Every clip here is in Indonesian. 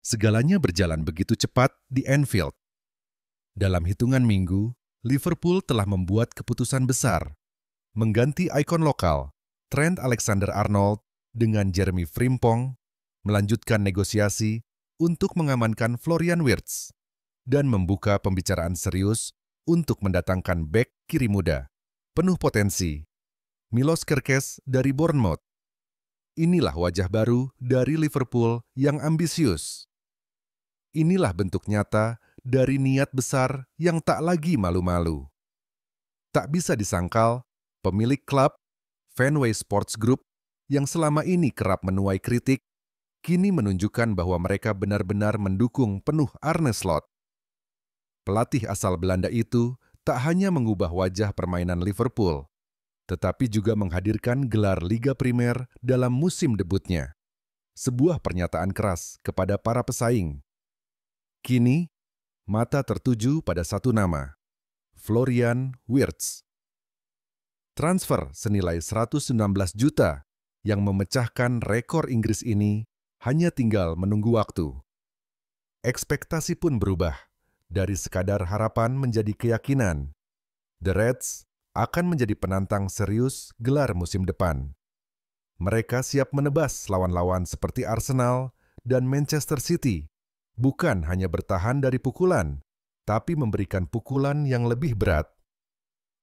Segalanya berjalan begitu cepat di Anfield. Dalam hitungan minggu, Liverpool telah membuat keputusan besar, mengganti ikon lokal, Trent Alexander-Arnold, dengan Jeremy Frimpong, melanjutkan negosiasi untuk mengamankan Florian Wirtz, dan membuka pembicaraan serius untuk mendatangkan bek kiri muda, penuh potensi, Milos Kerkez dari Bournemouth. Inilah wajah baru dari Liverpool yang ambisius. Inilah bentuk nyata dari niat besar yang tak lagi malu-malu. Tak bisa disangkal, pemilik klub, Fenway Sports Group, yang selama ini kerap menuai kritik, kini menunjukkan bahwa mereka benar-benar mendukung penuh Arne Slot. Pelatih asal Belanda itu tak hanya mengubah wajah permainan Liverpool, tetapi juga menghadirkan gelar Liga Primer dalam musim debutnya. Sebuah pernyataan keras kepada para pesaing. Kini, mata tertuju pada satu nama, Florian Wirtz. Transfer senilai 119 juta yang memecahkan rekor Inggris ini hanya tinggal menunggu waktu. Ekspektasi pun berubah, dari sekadar harapan menjadi keyakinan. The Reds akan menjadi penantang serius gelar musim depan. Mereka siap menebas lawan-lawan seperti Arsenal dan Manchester City, bukan hanya bertahan dari pukulan, tapi memberikan pukulan yang lebih berat.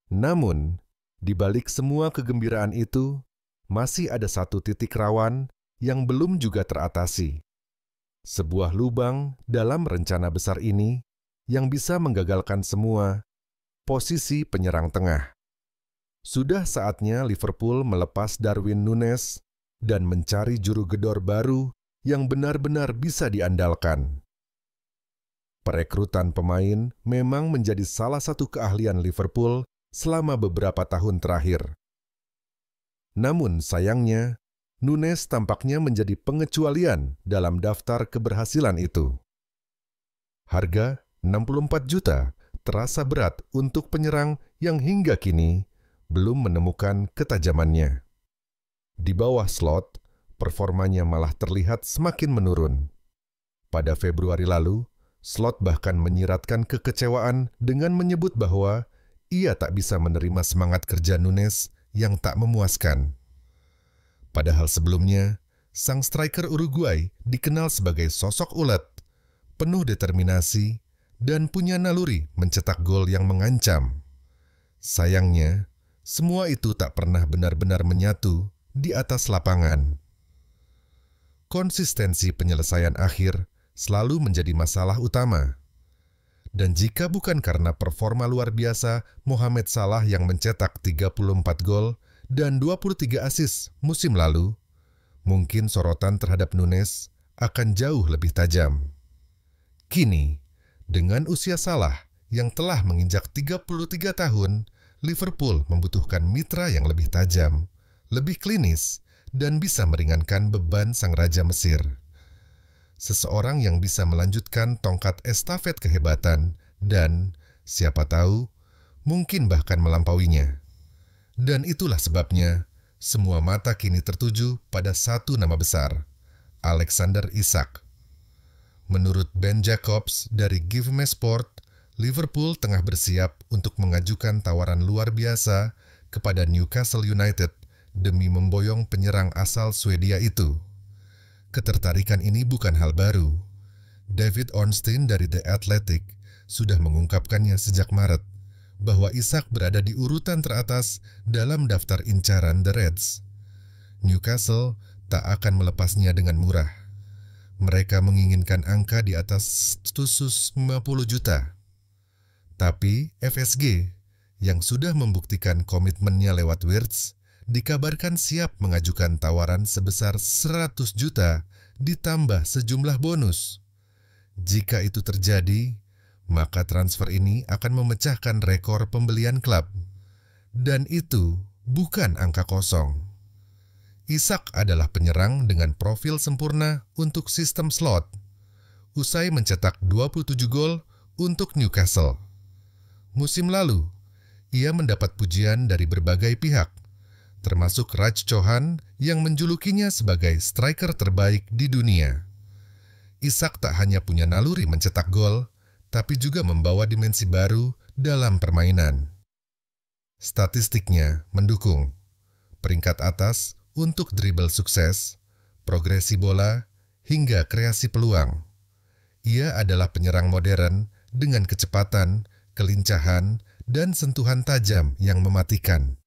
Namun, di balik semua kegembiraan itu, masih ada satu titik rawan yang belum juga teratasi. Sebuah lubang dalam rencana besar ini yang bisa menggagalkan semua, posisi penyerang tengah. Sudah saatnya Liverpool melepas Darwin Núñez dan mencari juru gedor baru yang benar-benar bisa diandalkan. Perekrutan pemain memang menjadi salah satu keahlian Liverpool selama beberapa tahun terakhir. Namun sayangnya, Núñez tampaknya menjadi pengecualian dalam daftar keberhasilan itu. Harga 64 juta terasa berat untuk penyerang yang hingga kini belum menemukan ketajamannya. Di bawah Slot, performanya malah terlihat semakin menurun. Pada Februari lalu, Slot bahkan menyiratkan kekecewaan dengan menyebut bahwa ia tak bisa menerima semangat kerja Núñez yang tak memuaskan. Padahal sebelumnya, sang striker Uruguay dikenal sebagai sosok ulet, penuh determinasi, dan punya naluri mencetak gol yang mengancam. Sayangnya, semua itu tak pernah benar-benar menyatu di atas lapangan. Konsistensi penyelesaian akhir selalu menjadi masalah utama. Dan jika bukan karena performa luar biasa Mohamed Salah yang mencetak 34 gol dan 23 assist musim lalu, mungkin sorotan terhadap Núñez akan jauh lebih tajam. Kini, dengan usia Salah yang telah menginjak 33 tahun, Liverpool membutuhkan mitra yang lebih tajam, lebih klinis, dan bisa meringankan beban sang Raja Mesir. Seseorang yang bisa melanjutkan tongkat estafet kehebatan dan, siapa tahu, mungkin bahkan melampauinya. Dan itulah sebabnya, semua mata kini tertuju pada satu nama besar, Alexander Isak. Menurut Ben Jacobs dari Give Me Sport, Liverpool tengah bersiap untuk mengajukan tawaran luar biasa kepada Newcastle United demi memboyong penyerang asal Swedia itu. Ketertarikan ini bukan hal baru. David Ornstein dari The Athletic sudah mengungkapkannya sejak Maret, bahwa Isak berada di urutan teratas dalam daftar incaran The Reds. Newcastle tak akan melepasnya dengan murah. Mereka menginginkan angka di atas 150 juta. Tapi FSG, yang sudah membuktikan komitmennya lewat Wirtz, dikabarkan siap mengajukan tawaran sebesar 100 juta ditambah sejumlah bonus. Jika itu terjadi, maka transfer ini akan memecahkan rekor pembelian klub. Dan itu bukan angka kosong. Isak adalah penyerang dengan profil sempurna untuk sistem Slot. Usai mencetak 27 gol untuk Newcastle. Musim lalu, ia mendapat pujian dari berbagai pihak, termasuk Raj Chauhan yang menjulukinya sebagai striker terbaik di dunia. Isak tak hanya punya naluri mencetak gol, tapi juga membawa dimensi baru dalam permainan. Statistiknya mendukung. Peringkat atas untuk dribble sukses, progresi bola, hingga kreasi peluang. Ia adalah penyerang modern dengan kecepatan, kelincahan, dan sentuhan tajam yang mematikan.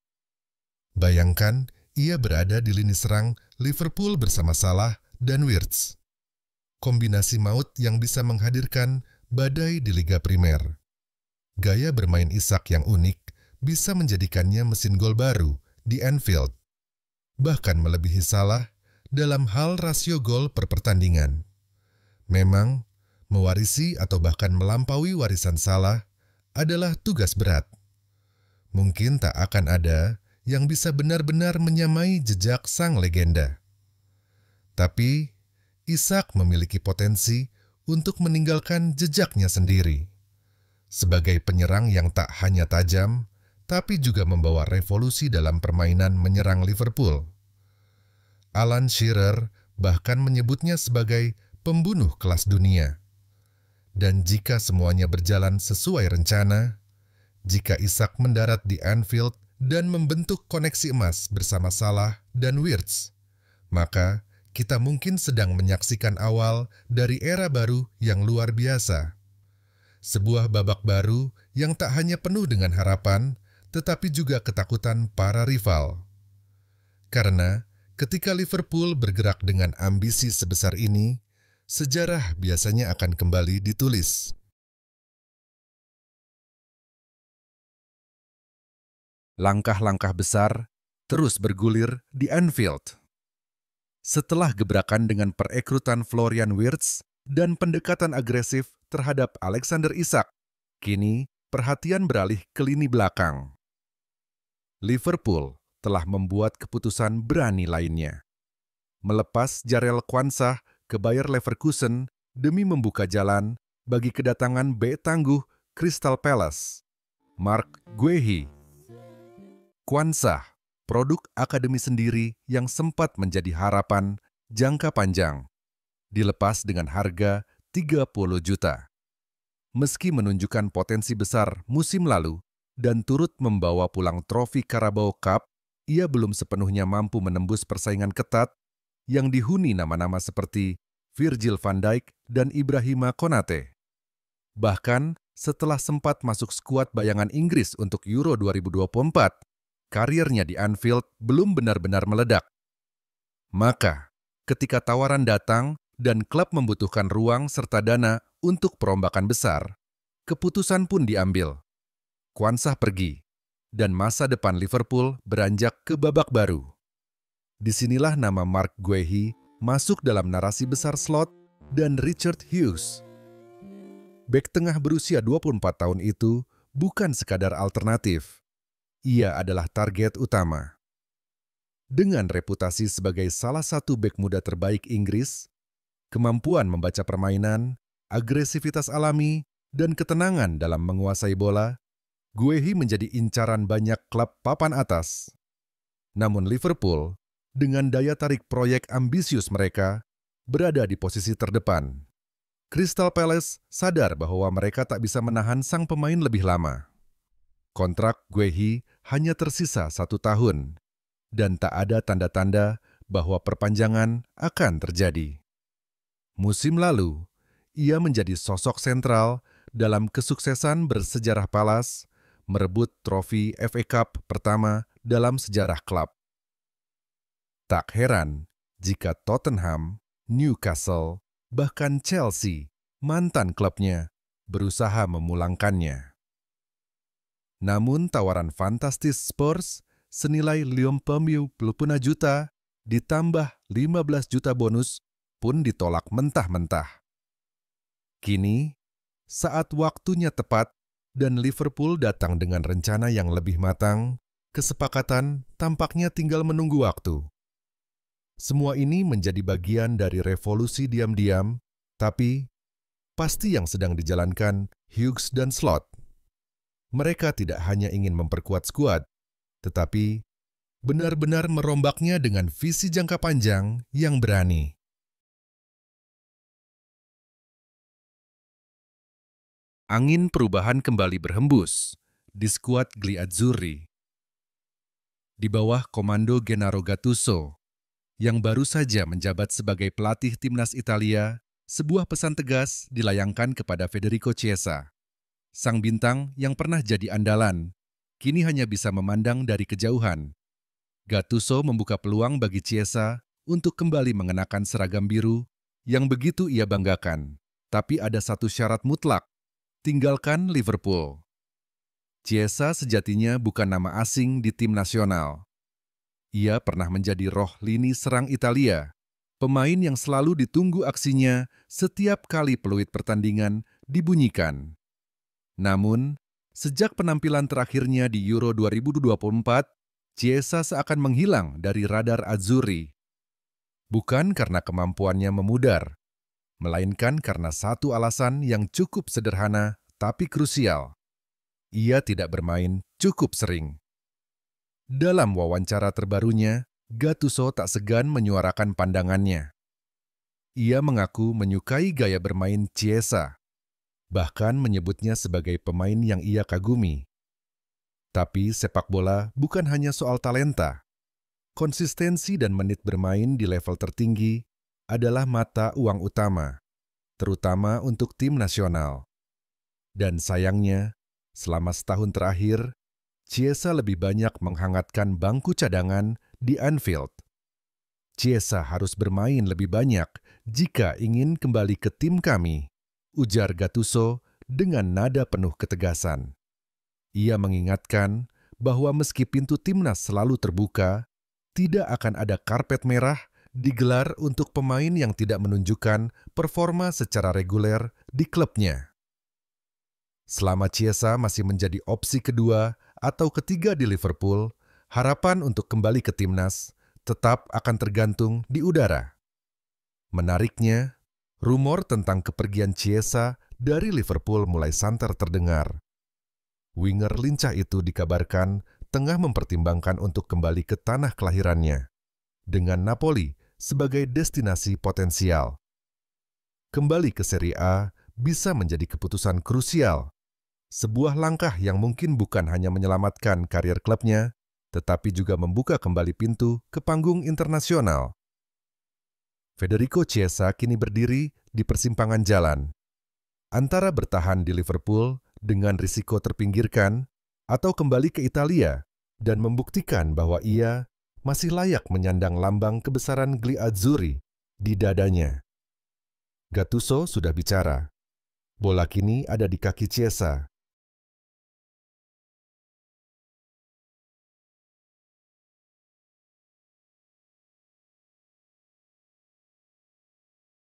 Bayangkan, ia berada di lini serang Liverpool bersama Salah dan Wirtz. Kombinasi maut yang bisa menghadirkan badai di Liga Primer. Gaya bermain Isak yang unik bisa menjadikannya mesin gol baru di Anfield. Bahkan melebihi Salah dalam hal rasio gol per pertandingan. Memang, mewarisi atau bahkan melampaui warisan Salah adalah tugas berat. Mungkin tak akan ada yang bisa benar-benar menyamai jejak sang legenda. Tapi, Isak memiliki potensi untuk meninggalkan jejaknya sendiri. Sebagai penyerang yang tak hanya tajam, tapi juga membawa revolusi dalam permainan menyerang Liverpool. Alan Shearer bahkan menyebutnya sebagai pembunuh kelas dunia. Dan jika semuanya berjalan sesuai rencana, jika Isak mendarat di Anfield dan membentuk koneksi emas bersama Salah dan Wirtz, maka kita mungkin sedang menyaksikan awal dari era baru yang luar biasa. Sebuah babak baru yang tak hanya penuh dengan harapan, tetapi juga ketakutan para rival. Karena ketika Liverpool bergerak dengan ambisi sebesar ini, sejarah biasanya akan kembali ditulis. Langkah-langkah besar terus bergulir di Anfield. Setelah gebrakan dengan perekrutan Florian Wirtz dan pendekatan agresif terhadap Alexander Isak, kini perhatian beralih ke lini belakang. Liverpool telah membuat keputusan berani lainnya. Melepas Jarell Quansah ke Bayer Leverkusen demi membuka jalan bagi kedatangan bek tangguh Crystal Palace, Marc Guehi. Quansah, produk akademi sendiri yang sempat menjadi harapan jangka panjang, dilepas dengan harga 30 juta. Meski menunjukkan potensi besar musim lalu dan turut membawa pulang trofi Carabao Cup, ia belum sepenuhnya mampu menembus persaingan ketat yang dihuni nama-nama seperti Virgil van Dijk dan Ibrahima Konate. Bahkan setelah sempat masuk skuad bayangan Inggris untuk Euro 2024, karirnya di Anfield belum benar-benar meledak. Maka, ketika tawaran datang dan klub membutuhkan ruang serta dana untuk perombakan besar, keputusan pun diambil. Quansah pergi, dan masa depan Liverpool beranjak ke babak baru. Disinilah nama Marc Guehi masuk dalam narasi besar Slot dan Richard Hughes. Bek tengah berusia 24 tahun itu bukan sekadar alternatif. Ia adalah target utama. Dengan reputasi sebagai salah satu bek muda terbaik Inggris, kemampuan membaca permainan, agresivitas alami, dan ketenangan dalam menguasai bola, Guehi menjadi incaran banyak klub papan atas. Namun Liverpool, dengan daya tarik proyek ambisius mereka, berada di posisi terdepan. Crystal Palace sadar bahwa mereka tak bisa menahan sang pemain lebih lama. Kontrak Guehi hanya tersisa 1 tahun, dan tak ada tanda-tanda bahwa perpanjangan akan terjadi. Musim lalu, ia menjadi sosok sentral dalam kesuksesan bersejarah Palace, merebut trofi FA Cup pertama dalam sejarah klub. Tak heran jika Tottenham, Newcastle, bahkan Chelsea, mantan klubnya, berusaha memulangkannya. Namun tawaran fantastis Spurs senilai 50 juta ditambah 15 juta bonus pun ditolak mentah-mentah. Kini, saat waktunya tepat dan Liverpool datang dengan rencana yang lebih matang, kesepakatan tampaknya tinggal menunggu waktu. Semua ini menjadi bagian dari revolusi diam-diam, tapi pasti yang sedang dijalankan Hughes dan Slot. Mereka tidak hanya ingin memperkuat skuad, tetapi benar-benar merombaknya dengan visi jangka panjang yang berani. Angin perubahan kembali berhembus di skuad Gliazzurri. Di bawah komando Gennaro Gattuso, yang baru saja menjabat sebagai pelatih timnas Italia, sebuah pesan tegas dilayangkan kepada Federico Chiesa. Sang bintang yang pernah jadi andalan, kini hanya bisa memandang dari kejauhan. Gattuso membuka peluang bagi Chiesa untuk kembali mengenakan seragam biru yang begitu ia banggakan. Tapi ada satu syarat mutlak, tinggalkan Liverpool. Chiesa sejatinya bukan nama asing di tim nasional. Ia pernah menjadi roh lini serang Italia, pemain yang selalu ditunggu aksinya setiap kali peluit pertandingan dibunyikan. Namun, sejak penampilan terakhirnya di Euro 2024, Chiesa seakan menghilang dari radar Azzurri. Bukan karena kemampuannya memudar, melainkan karena satu alasan yang cukup sederhana tapi krusial. Ia tidak bermain cukup sering. Dalam wawancara terbarunya, Gattuso tak segan menyuarakan pandangannya. Ia mengaku menyukai gaya bermain Chiesa, bahkan menyebutnya sebagai pemain yang ia kagumi. Tapi sepak bola bukan hanya soal talenta. Konsistensi dan menit bermain di level tertinggi adalah mata uang utama, terutama untuk tim nasional. Dan sayangnya, selama setahun terakhir, Chiesa lebih banyak menghangatkan bangku cadangan di Anfield. Chiesa harus bermain lebih banyak jika ingin kembali ke tim kami, ujar Gattuso dengan nada penuh ketegasan. Ia mengingatkan bahwa meski pintu timnas selalu terbuka, tidak akan ada karpet merah digelar untuk pemain yang tidak menunjukkan performa secara reguler di klubnya. Selama Chiesa masih menjadi opsi kedua atau ketiga di Liverpool, harapan untuk kembali ke timnas tetap akan tergantung di udara. Menariknya, rumor tentang kepergian Chiesa dari Liverpool mulai santer terdengar. Winger lincah itu dikabarkan tengah mempertimbangkan untuk kembali ke tanah kelahirannya, dengan Napoli sebagai destinasi potensial. Kembali ke Serie A bisa menjadi keputusan krusial, sebuah langkah yang mungkin bukan hanya menyelamatkan karir klubnya, tetapi juga membuka kembali pintu ke panggung internasional. Federico Chiesa kini berdiri di persimpangan jalan, antara bertahan di Liverpool dengan risiko terpinggirkan, atau kembali ke Italia dan membuktikan bahwa ia masih layak menyandang lambang kebesaran Gliazzurri di dadanya. Gattuso sudah bicara. Bola kini ada di kaki Chiesa.